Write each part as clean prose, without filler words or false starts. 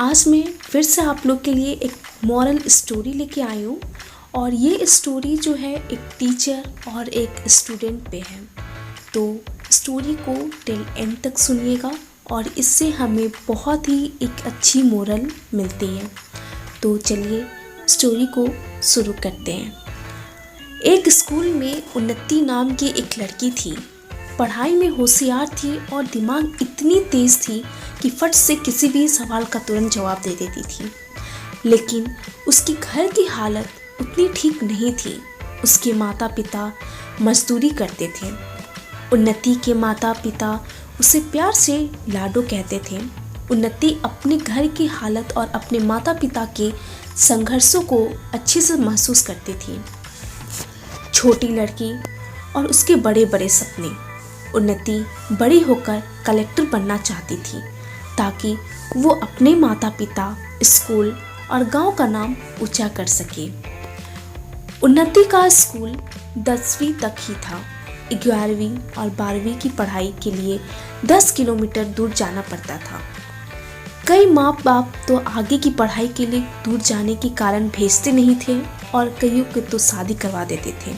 आज मैं फिर से आप लोग के लिए एक मॉरल स्टोरी लेके आई हूँ। और ये स्टोरी जो है एक टीचर और एक स्टूडेंट पे है। तो स्टोरी को टिल एंड तक सुनिएगा और इससे हमें बहुत ही एक अच्छी मॉरल मिलती है। तो चलिए स्टोरी को शुरू करते हैं। एक स्कूल में उन्नति नाम की एक लड़की थी। पढ़ाई में होशियार थी और दिमाग इतनी तेज थी कि फट से किसी भी सवाल का तुरंत जवाब दे देती थी। लेकिन उसकी घर की हालत उतनी ठीक नहीं थी। उसके माता पिता मजदूरी करते थे। उन्नति के माता पिता उसे प्यार से लाडो कहते थे। उन्नति अपने घर की हालत और अपने माता पिता के संघर्षों को अच्छे से महसूस करती थी। छोटी लड़की और उसके बड़े बड़े सपने। उन्नति बड़ी होकर कलेक्टर बनना चाहती थी ताकि वो अपने माता पिता, स्कूल और गांव का नाम ऊंचा कर सके। उन्नति का स्कूल 10वीं तक ही था। 11वीं और 12वीं की पढ़ाई के लिए 10 किलोमीटर दूर जाना पड़ता था। कई माँ बाप तो आगे की पढ़ाई के लिए दूर जाने के कारण भेजते नहीं थे और कईयों को तो शादी करवा देते थे।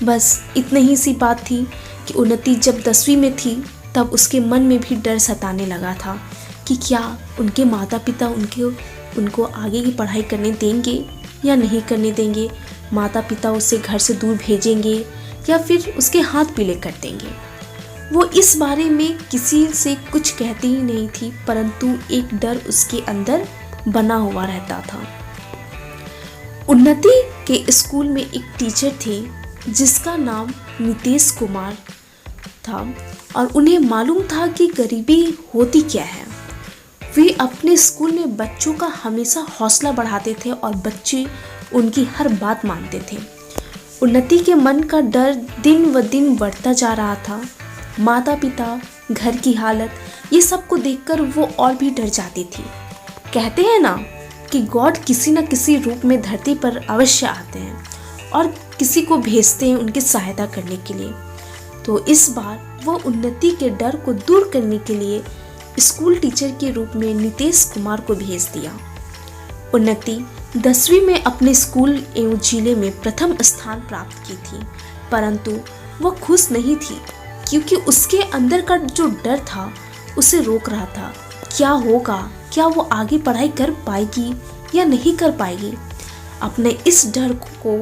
बस इतनी ही सी बात थी कि उन्नति जब 10वीं में थी तब उसके मन में भी डर सताने लगा था कि क्या उनके माता पिता उनको आगे की पढ़ाई करने देंगे या नहीं करने देंगे। माता पिता उसे घर से दूर भेजेंगे या फिर उसके हाथ पीले कर देंगे। वो इस बारे में किसी से कुछ कहती ही नहीं थी, परंतु एक डर उसके अंदर बना हुआ रहता था। उन्नति के स्कूल में एक टीचर थे जिसका नाम नीतीश कुमार था और उन्हें मालूम था कि गरीबी होती क्या है। वे अपने स्कूल में बच्चों का हमेशा हौसला बढ़ाते थे और बच्चे उनकी हर बात मानते थे। उन्नति के मन का डर दिन व दिन बढ़ता जा रहा था। माता पिता, घर की हालत, ये सब को देखकर वो और भी डर जाती थी। कहते हैं ना कि गॉड किसी न किसी रूप में धरती पर अवश्य आते हैं और किसी को भेजते हैं उनकी सहायता करने के लिए। तो इस बार वो उन्नति के डर को दूर करने के लिए स्कूल टीचर के रूप में नीतीश कुमार को भेज दिया। उन्नति 10वीं में अपने स्कूल एवं जिले में प्रथम स्थान प्राप्त की थी, परंतु वो खुश नहीं थी क्योंकि उसके अंदर का जो डर था उसे रोक रहा था। क्या होगा, क्या वो आगे पढ़ाई कर पाएगी या नहीं कर पाएगी। अपने इस डर को,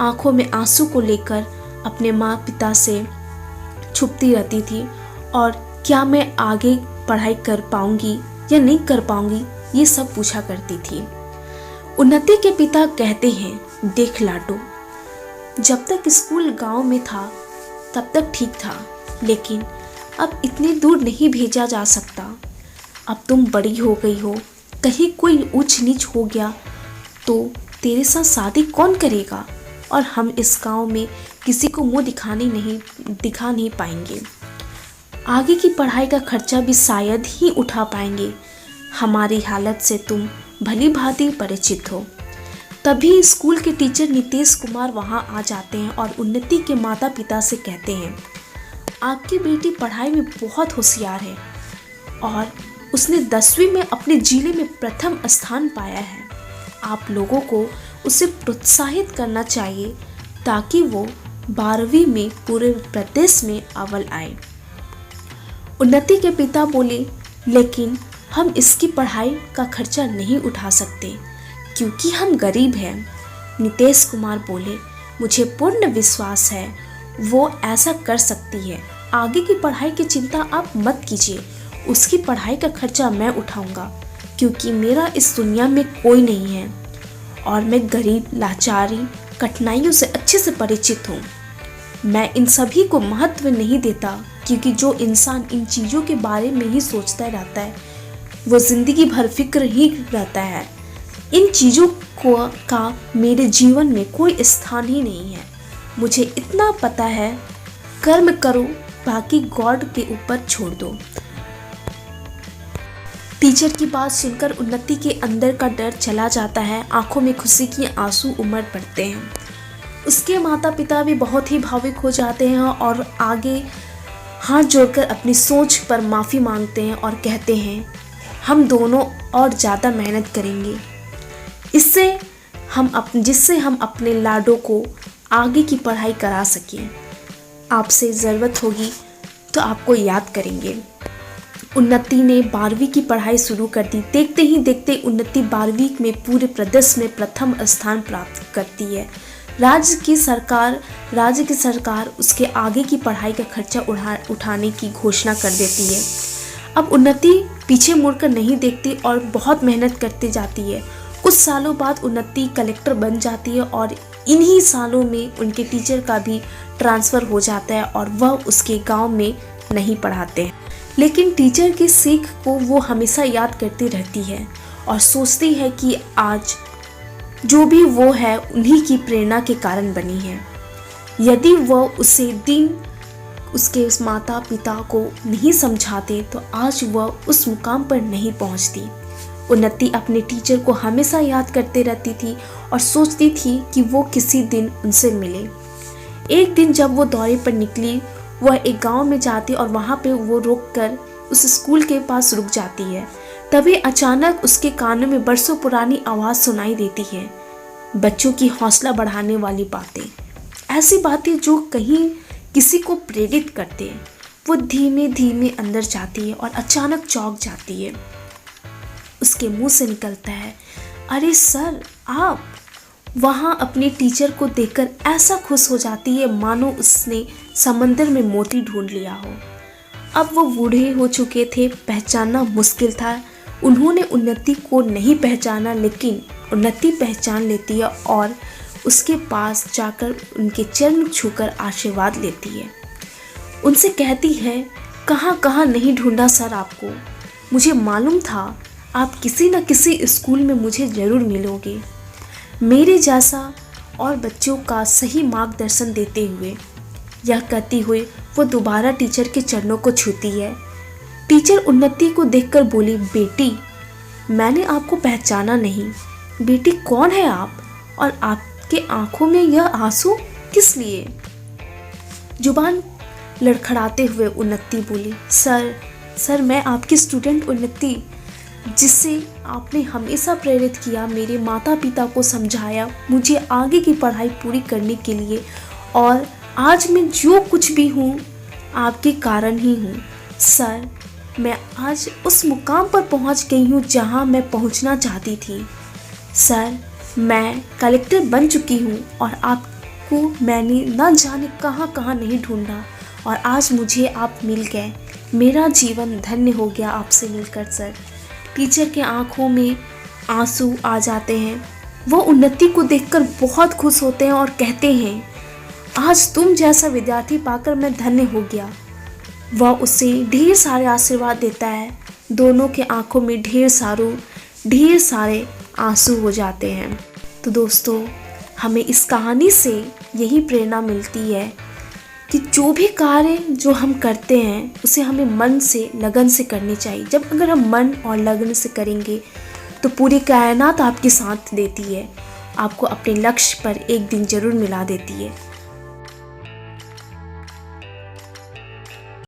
आंखों में आंसू को लेकर अपने माँ पिता से छुपती रहती थी और क्या मैं आगे पढ़ाई कर पाऊंगी या नहीं कर पाऊंगी, ये सब पूछा करती थी। उन्नति के पिता कहते हैं, देख लाडो, जब तक स्कूल गांव में था तब तक ठीक था, लेकिन अब इतनी दूर नहीं भेजा जा सकता। अब तुम बड़ी हो गई हो, कहीं कोई ऊंच नीच हो गया तो तेरे साथ शादी कौन करेगा और हम इस गांव में किसी को मुंह दिखा नहीं पाएंगे। आगे की पढ़ाई का खर्चा भी शायद ही उठा पाएंगे। हमारी हालत से तुम भली भांति परिचित हो। तभी स्कूल के टीचर नीतीश कुमार वहां आ जाते हैं और उन्नति के माता पिता से कहते हैं, आपकी बेटी पढ़ाई में बहुत होशियार है और उसने 10वीं में अपने जिले में प्रथम स्थान पाया है। आप लोगों को उसे प्रोत्साहित करना चाहिए ताकि वो 12वीं में पूरे प्रदेश में अव्वल आए। उन्नति के पिता बोले, लेकिन हम इसकी पढ़ाई का खर्चा नहीं उठा सकते क्योंकि हम गरीब हैं। नीतीश कुमार बोले, मुझे पूर्ण विश्वास है वो ऐसा कर सकती है। आगे की पढ़ाई की चिंता आप मत कीजिए, उसकी पढ़ाई का खर्चा मैं उठाऊंगा क्योंकि मेरा इस दुनिया में कोई नहीं है और मैं गरीब, लाचारी, कठिनाइयों से अच्छे से परिचित हूँ। मैं इन सभी को महत्व नहीं देता क्योंकि जो इंसान इन चीज़ों के बारे में ही सोचता रहता है वो ज़िंदगी भर फिक्र ही रहता है। इन चीज़ों का मेरे जीवन में कोई स्थान ही नहीं है। मुझे इतना पता है, कर्म करो, बाकी गॉड के ऊपर छोड़ दो। टीचर की बात सुनकर उन्नति के अंदर का डर चला जाता है। आंखों में खुशी के आंसू उमड़ पड़ते हैं। उसके माता पिता भी बहुत ही भावुक हो जाते हैं और आगे हाथ जोड़कर अपनी सोच पर माफ़ी मांगते हैं और कहते हैं, हम दोनों और ज़्यादा मेहनत करेंगे, जिससे हम अपने लाडो को आगे की पढ़ाई करा सकें। आपसे ज़रूरत होगी तो आपको याद करेंगे। उन्नति ने 12वीं की पढ़ाई शुरू कर दी। देखते ही देखते उन्नति 12वीं में पूरे प्रदेश में प्रथम स्थान प्राप्त करती है। राज्य की सरकार उसके आगे की पढ़ाई का खर्चा उठाने की घोषणा कर देती है। अब उन्नति पीछे मुड़कर नहीं देखती और बहुत मेहनत करती जाती है। कुछ सालों बाद उन्नति कलेक्टर बन जाती है और इन्हीं सालों में उनके टीचर का भी ट्रांसफ़र हो जाता है और वह उसके गांव में नहीं पढ़ाते हैं। लेकिन टीचर की सीख को वो हमेशा याद करती रहती है और सोचती है कि आज जो भी वो है उन्हीं की प्रेरणा के कारण बनी है। यदि वह उसके उस माता पिता को नहीं समझाते तो आज वह उस मुकाम पर नहीं पहुंचती। उन्नति अपने टीचर को हमेशा याद करते रहती थी और सोचती थी कि वो किसी दिन उनसे मिले। एक दिन जब वो दौरे पर निकली, वह एक गांव में जाती और वहां पे वो रुककर उस स्कूल के पास रुक जाती है। तभी अचानक उसके कानों में बरसों पुरानी आवाज़ सुनाई देती है, बच्चों की हौसला बढ़ाने वाली बातें, ऐसी बातें जो कहीं किसी को प्रेरित करते। वो धीमे धीमे अंदर जाती है और अचानक चौंक जाती है। उसके मुंह से निकलता है, अरे सर आप। वहाँ अपने टीचर को देखकर ऐसा खुश हो जाती है मानो उसने समंदर में मोती ढूंढ लिया हो। अब वो बूढ़े हो चुके थे, पहचानना मुश्किल था। उन्होंने उन्नति को नहीं पहचाना, लेकिन उन्नति पहचान लेती है और उसके पास जाकर उनके चरण छूकर आशीर्वाद लेती है। उनसे कहती है, कहाँ कहाँ नहीं ढूंढा सर आपको, मुझे मालूम था आप किसी न किसी स्कूल में मुझे ज़रूर मिलोगे। मेरे जैसा और बच्चों का सही मार्गदर्शन देते हुए। यह कहती हुई वो दोबारा टीचर के चरणों को छूती है। टीचर उन्नति को देखकर बोली, बेटी मैंने आपको पहचाना नहीं। बेटी कौन है आप, और आपके आंखों में यह आंसू किस लिए? जुबान लड़खड़ाते हुए उन्नति बोली, सर मैं आपकी स्टूडेंट उन्नति, जिससे आपने हमेशा प्रेरित किया, मेरे माता पिता को समझाया मुझे आगे की पढ़ाई पूरी करने के लिए, और आज मैं जो कुछ भी हूँ आपके कारण ही हूँ। सर मैं आज उस मुकाम पर पहुँच गई हूँ जहाँ मैं पहुँचना चाहती थी। सर मैं कलेक्टर बन चुकी हूँ और आपको मैंने न जाने कहाँ कहाँ नहीं ढूंढा, और आज मुझे आप मिल गए। मेरा जीवन धन्य हो गया आपसे मिलकर सर। टीचर के आंखों में आंसू आ जाते हैं। वो उन्नति को देखकर बहुत खुश होते हैं और कहते हैं, आज तुम जैसा विद्यार्थी पाकर मैं धन्य हो गया। वह उसे ढेर सारे आशीर्वाद देता है। दोनों के आंखों में ढेर सारे आंसू हो जाते हैं। तो दोस्तों, हमें इस कहानी से यही प्रेरणा मिलती है कि जो भी कार्य जो हम करते हैं उसे हमें मन से, लगन से करनी चाहिए। अगर हम मन और लगन से करेंगे तो पूरी कायनात आपके साथ देती है, आपको अपने लक्ष्य पर एक दिन जरूर मिला देती है।